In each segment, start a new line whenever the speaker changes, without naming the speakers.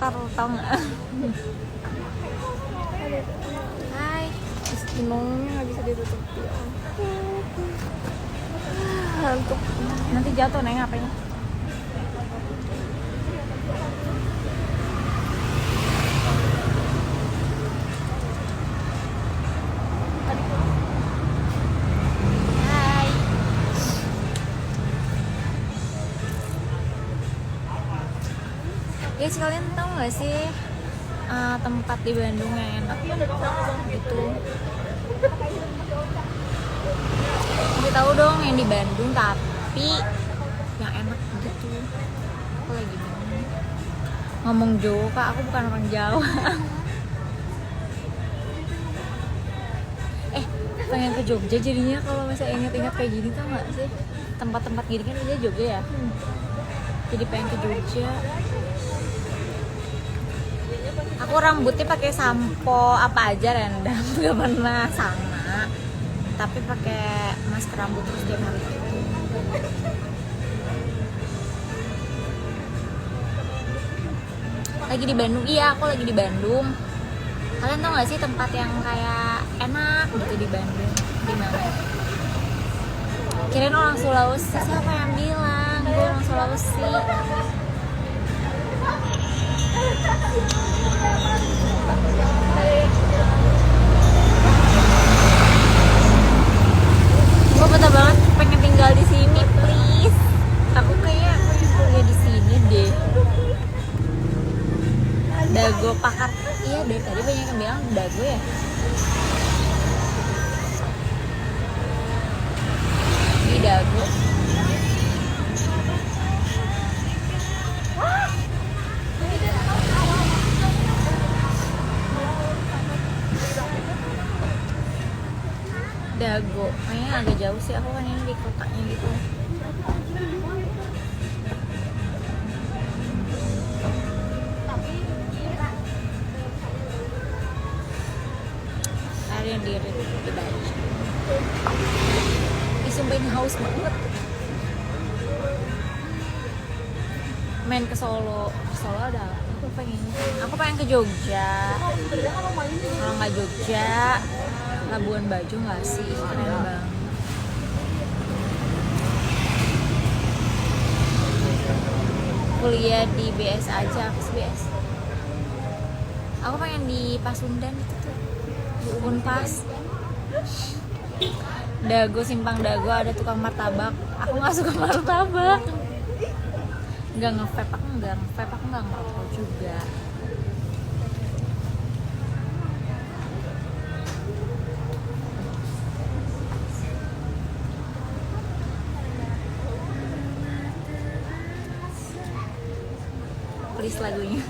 horor tau nggak? Hai, binungnya nggak bisa ditutup ya. Ngantuk. Nanti jatuh neng apanya? Guys, kalian tahu nggak sih tempat di Bandung yang enak gitu? Nggak tahu dong yang di Bandung tapi yang enak gitu. Aku lagi bingung. Ngomong Jawa kak, aku bukan orang Jawa. Pengen ke Jogja jadinya kalau misalnya ingat-ingat kayak gini tau nggak sih? Tempat-tempat gini kan dia Jogja ya. Jadi pengen ke Jogja. Aku rambutnya pakai sampo apa aja random, gak pernah sama. Tapi pakai masker rambut terus tiap hari. Lagi di Bandung, iya aku lagi di Bandung. Kalian tau gak sih tempat yang kayak enak gitu di Bandung? Di mana? Kirain orang Sulawesi, siapa yang bilang? Gue orang Sulawesi. Gue betul banget pengen tinggal di sini, please. Aku kayak pengen kuliah di sini deh. Dago Pakar, iya dari tadi banyak yang bilang Dago ya. Di Dago. Dago, kayaknya agak jauh sih, aku kan ini di kotanya gitu. Ada yang diri di baju. Sumpah ini haus banget. Main ke Solo, Solo ada. Aku pengen ke Jogja. Kalau nggak Jogja, Labuan Bajo nggak sih? Keren banget. Kuliah di BS aja, aku BS. Aku pengen di Pasundan itu tuh, di Unpas. Dago, Simpang Dago ada tukang martabak. Aku nggak suka martabak. Nggak nge-vape, aku nggak ngerokok juga. Please lagunya.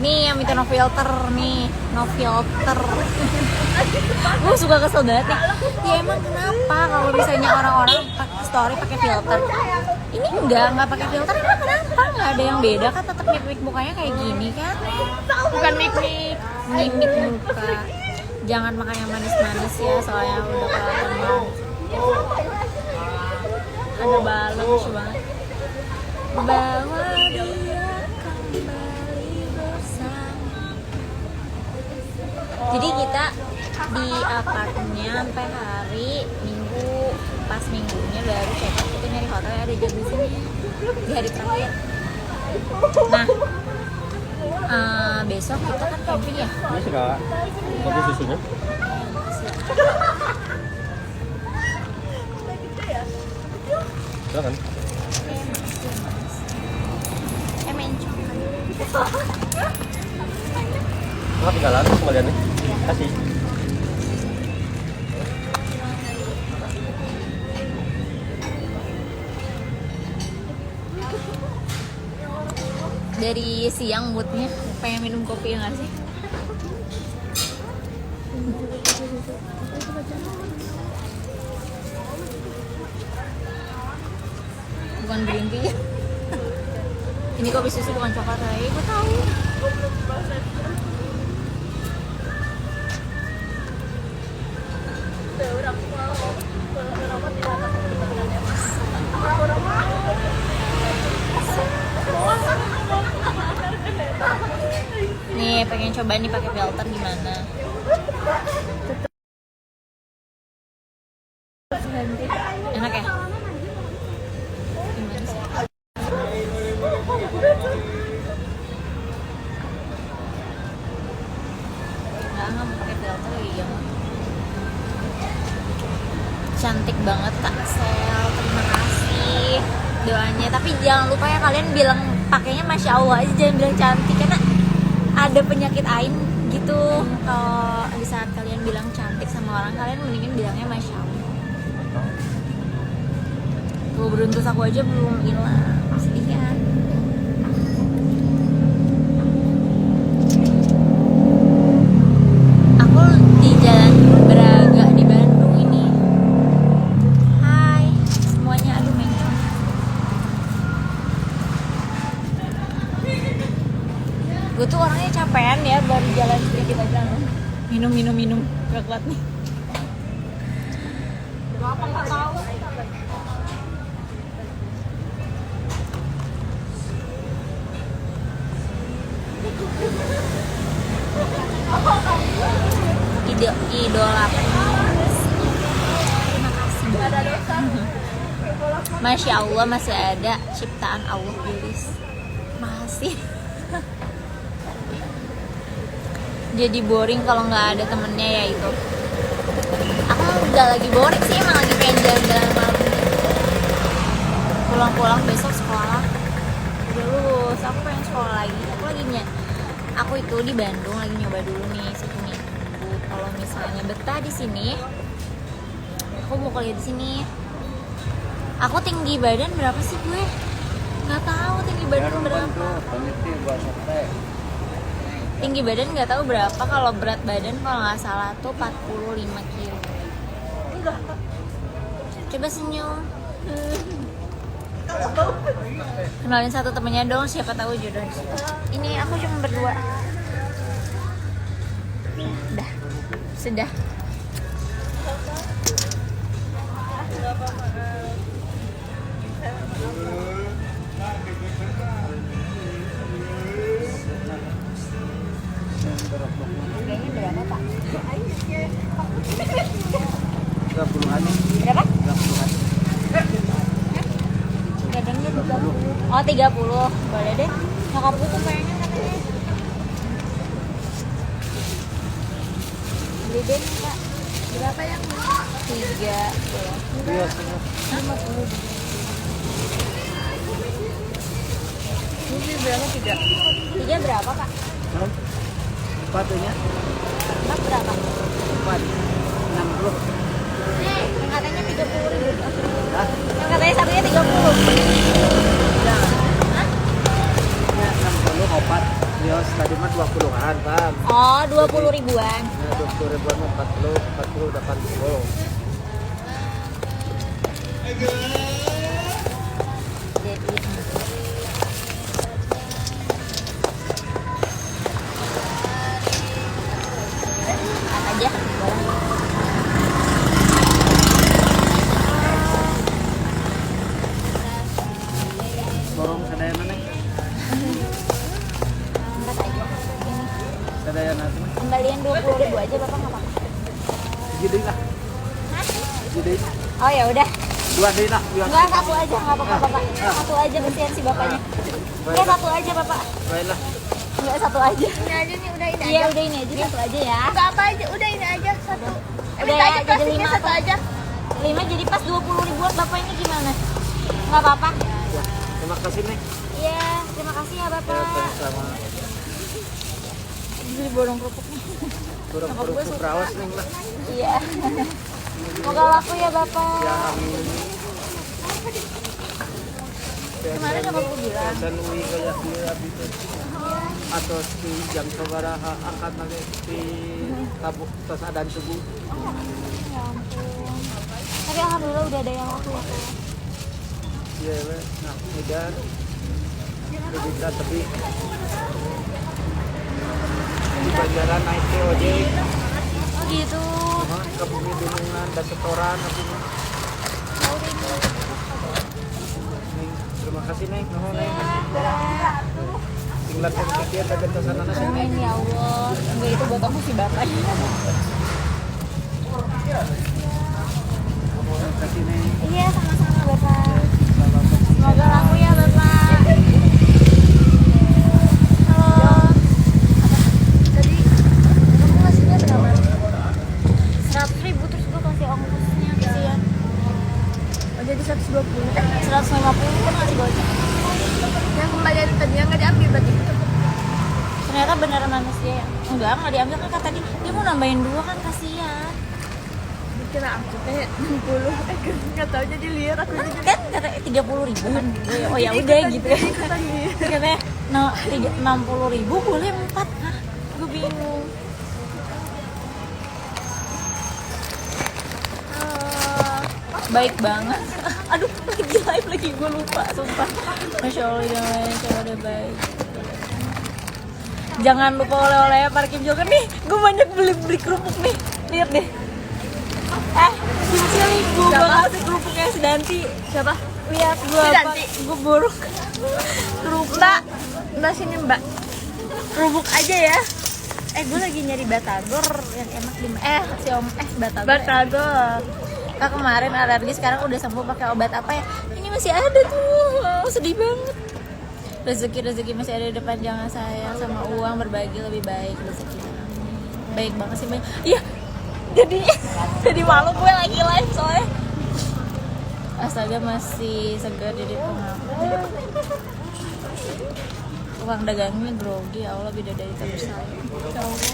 Nih yang minta no filter nih, no filter. Gue suka kesel banget nih. Ya emang kenapa kalau misalnya orang-orang story pakai filter? Ini nggak pakai filter, emang kenapa? Nggak ada yang beda kan, tetap mimik mukanya kayak gini kan? Bukan mimik muka. Jangan makan yang manis-manis ya, soalnya udah kelihatan manis. Ada balon lucu banget. Bawa dia kembali bersama. Jadi kita di apartemennya sampai hari Minggu, pas minggunya baru check out, kita nyari hotel yang ada jam di sini di hari terakhir. Nah, besok kita kan camping ya.
Ini sih kak, kopi susunya. Silakan.
Mencong.
Nggak tinggalan kembaliannya. Kasih.
Dari siang moodnya pengen minum kopi ya nggak sih? Bukan green tea. Ini kopi susu bukan coklat ya, gue tahu. Nih pengen coba nih pakai filter gimana? Enak ya? Gimana sih? Nggak mau pakai filter lagi ya. Cantik banget Kak Sel, terima kasih doanya. Tapi jangan lupa ya kalian bilang pakainya Masya Allah aja, jangan bilang cantik karena ada penyakit ain gitu. Kalau di saat kalian bilang cantik sama orang, kalian mendingan bilangnya Masya Allah. Tuh beruntus aku aja belum hilang, sedih kan? Aku di Jalan Braga di Bandung ini. Hai semuanya, aduh mencong. Gue tuh orangnya capean ya, baru jalan sedikit aja. Minum, gak kuat nih. Apa nggak tahu? Idola. Terima kasih. Masya Allah masih ada ciptaan Allah Iris. Masih. Jadi boring kalau nggak ada temennya ya itu. Aku nggak lagi boring sih, emang lagi pengen jalan-jalan malam. Pulang-pulang besok sekolah. Udah lulus, aku pengen sekolah lagi. Aku itu di Bandung lagi nyoba dulu nih satu minggu. Kalau misalnya betah di sini, aku mau kuliah di sini. Aku tinggi badan berapa sih gue? Nggak tahu tinggi badan berapa. Tinggi badan nggak tahu berapa. Kalau berat badan kalau nggak salah tuh 45 kilo. Coba senyum. Kenalin satu temennya dong, siapa tahu jodoh. Ini aku cuma berdua. Sudah. Harganya berapa Pak?
30-an.
Berapa?
30-an.
Gadangnya 30. Oh 30, boleh deh. Nyokap gue tuh pengen katanya. Beli deh Kak. Berapa yang? 3.
Iya,
50.
Ini berapa 3?
3 berapa Kak?
Sepatunya
4 berapa?
4. 60.
Yang katanya 30.000.
Hah?
Yang katanya satunya 30.
Ya,
Hah?
ya 60 opat. Bios tadi mah 20-an, Bang.
Oh 20 ribuan.
Nah, 20 ribuan mah 40 udah 80.
Jadi aja
Borong sadaya mana?
angkat aja ini
Sadaya nanti mah.
kembalian 20.000 aja Bapak nggak apa-apa.
Jadi lah.
Hah?
Jadi
Oh ya udah,
dua deh lah.
enggak satu aja nggak apa-apa Bapak, satu aja kesian si bapaknya. Enggak satu aja Bapak,
Baiklah.
enggak satu aja.
Ini aja nih, udah ini
Iya
aja.
udah ini aja satu aja ya.
Enggak apa aja, udah ini aja satu.
Udah
Minta
ya,
aja
jadi
plastiknya
5
satu aja.
5 jadi pas 20 ribuan Bapak ini gimana? Nggak apa-apa.
Ya, terima kasih Neng.
Iya, terima kasih ya
Ya,
Bapak.
sama
Bisa diborong kerupuknya.
kurang
Nyokap gue
kerupuk
suka.
rawas Neng lah.
Iya. Semoga laku ya Bapak.
Ya amin.
Kemarin nyokap gue bilang.
Dan ui kayak dia gitu. Atau di jam sabaraha akan nanti di tabuk tos adan subuh.
Ya ampun. Tapi alhamdulillah udah ada yang laku ya Kak.
Iya, nah kemudian kita tapi di Banjaran naik ke ojek,
Oh gitu.
ke bumi gunungan dan setoran tapi Neng, terima kasih Neng, nuhun Neng. Tinggal yang pikir dan ke sana nasi Neng.
Amin ya Allah. Enggak itu buat aku si Bapak.
Terima kasih Neng.
Iya sama-sama Bapak.
Salam.
Semoga laku ya Bapak. Halo. Tadi kamu ngasihnya berapa? 100.000 terus gue kasih ongkosnya kasihan.
Oh jadi 120.
150 kan ngasih goceng.
Yang kembalian tadinya nggak diambil berarti.
Ternyata beneran manusia ya. Enggak diambil kan kata dia mau nambahin 2 kan kasihan.
Dikira aku teh 60. Nggak tahu jadi liar aku jadi.
Kan kata 30.000 kan. Oh ya udah gitu ya. Katanya no 60.000 boleh 4. Hah, gue bingung. Baik banget. Aduh, lagi live lagi gue lupa, sumpah. Masya Allah, jangan udah baik. Jangan lupa oleh-oleh parkir juga nih. Gue banyak beli kerupuk nih. Lihat deh. Cincin gue bakal kerupuknya si Danti.
Siapa?
Lihat gue
Si
apa?
Danti.
Gue borong kerupuk.
Mbak sini Mbak.
Kerupuk aja ya. Gue lagi nyari batagor yang enak di si om batagor.
Batagor.
Kak kemarin alergi, sekarang udah sembuh pakai obat apa ya? Ini masih ada tuh, sedih banget. Rezeki masih ada di depan, jangan sayang sama uang, berbagi lebih baik rezeki. Baik banget sih, Mbak. Iya, jadi malu gue lagi live soalnya. Astaga masih segar jadi pengamat. Uang dagangnya grogi, ya Allah bidadari terus sayang. Ya Allah.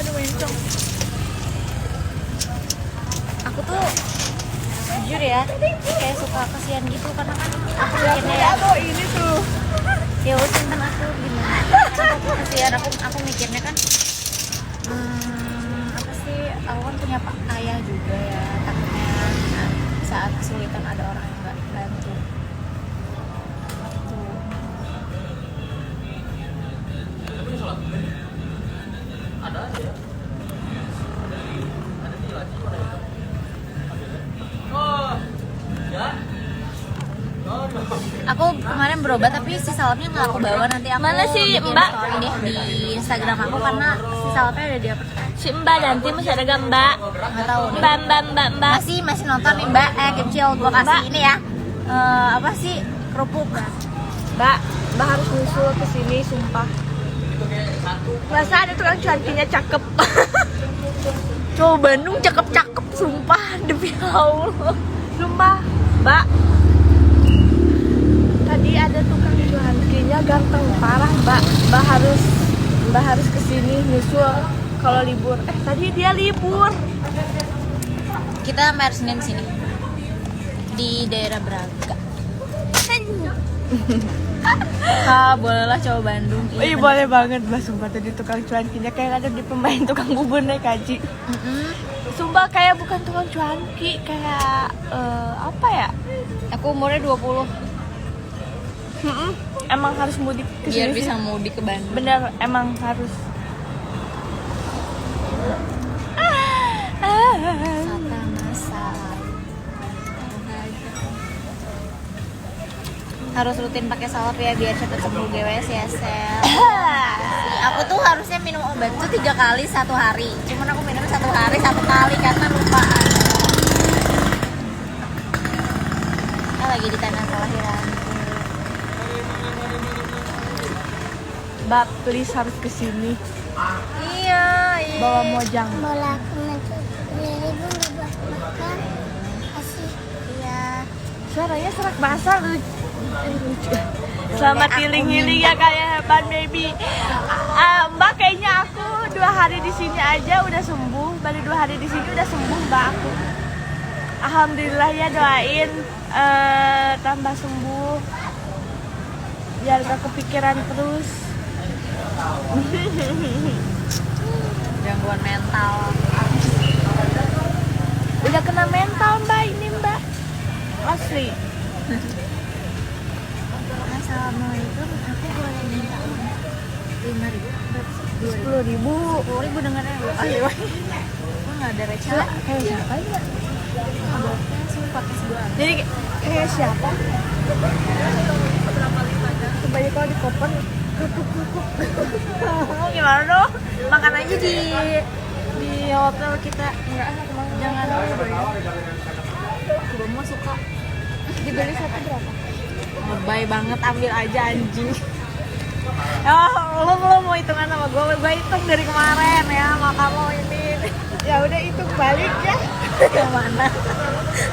Aduh mencong. Aku tuh jujur ya kayak suka kasihan gitu karena kan aku mikirnya ya
ini tuh.
ya udah kan aku gimana aku kasihan aku mikirnya kan apa sih aku kan punya ayah juga ya, takutnya saat kesulitan ada orang yang nggak bantu. Aku kemarin berobat tapi si salapnya nggak aku bawa, nanti aku
Mana sih,
bikin
Mbak?
story deh di Instagram aku karena si salapnya udah di-upload.
Si Mbak nanti masih ada gambar.
Nggak tahu deh.
Mbak.
Masih nonton nih Mbak, kecil gua kasih
Mbak.
ini ya. Apa sih kerupuk?
Mbak harus nyusul ke sini sumpah. Masa ada tukang cuankinya cakep.
Cowok Bandung cakep sumpah demi Allah.
Sumpah, Mbak. Tadi ada tukang cuankinya ganteng parah, Mbak. Mbak harus ke sini nyusul kalau libur. Tadi dia libur.
Kita main Senin sini di daerah Braga. Bolehlah cowok Bandung.
Iya boleh banget Mbak, sumpah tadi tukang cuankinya kayak ada di pemain tukang bubur naik haji. Sumpah kayak bukan tukang cuanki, kayak apa ya?
Aku umurnya 20.
Emang harus mudik ke
Biar
sini
bisa
sih.
mudik ke Bandung.
Bener, emang harus.
Sata masal. Harus rutin pakai salep ya biar cepet sembuh GWS ya Sel. Aku tuh harusnya minum obat tuh 3 kali 1 hari. Cuman aku minum 1 hari 1 kali karena lupaan. Lagi di tanah kelahiran.
Mbak, please harus ke sini.
Iya.
Bawa mojang.
Bola aku nanti 10.000 buat makan kasih.
Iya.
Suaranya serak basah lucu. Selamat healing-healing ya kayak Ban Baby. Mbak kayaknya aku 2 hari di sini aja udah sembuh. Baru 2 hari di sini udah sembuh Mbak aku. Alhamdulillah ya, doain tambah sembuh. Biar gak kepikiran terus.
Gangguan mental.
Udah kena mental Mbak ini Mbak. Asli.
Assalamualaikum, aku boleh minta uang 5.000,
10.000.
10.000 dengarnya. Oh iya, gue nggak ada receh.
Kayak siapa ya?
Sumpah kasih gue.
Jadi kayak siapa? Sebanyak kalau di koper.
Gimana dong? Makan aja di hotel kita.
Enggak,
Jangan. Gue mau suka.
dibeli satu berapa?
Lebay banget, ambil aja anjing. Oh, lo mau hitungan sama gue hitung dari kemarin ya, maka lo ini.
Ya udah itu balik ya.
Yang mana?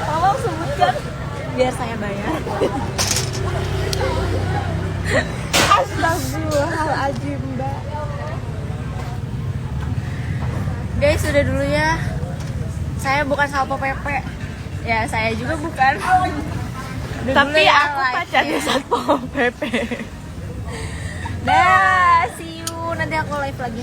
Tolong sebutkan biar saya bayar.
Astagfirullahaladzim Mbak.
Guys, udah dulu ya. Saya bukan Salpo PP. Ya, saya juga bukan. Udah dulu
Tapi
ya,
aku
live-nya.
pacarnya Satpol PP.
Dah, see you. Nanti aku live lagi.